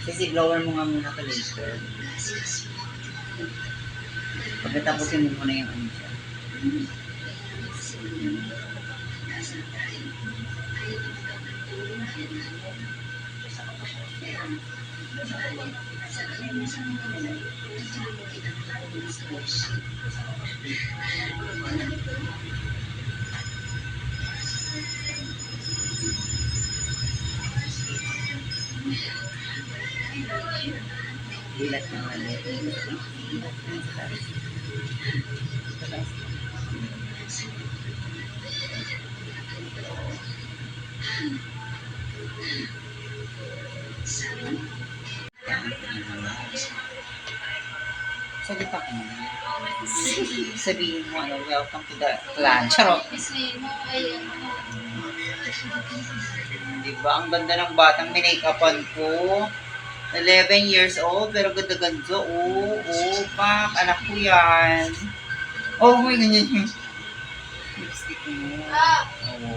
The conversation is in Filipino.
Kasi blower mo nga muna ka later. Pagkatapusin mo muna yung ano siya. Dilat na mali. Salita ko na. Sabihin mo, ano, welcome to the clan. Charot. Diba? Ang ganda ng batang minake-upan ko. 11 years old, pero ganda-ganda. Oo, pak. Anak ko yan. Oh, may ganyan yung lipstick mo. Oo.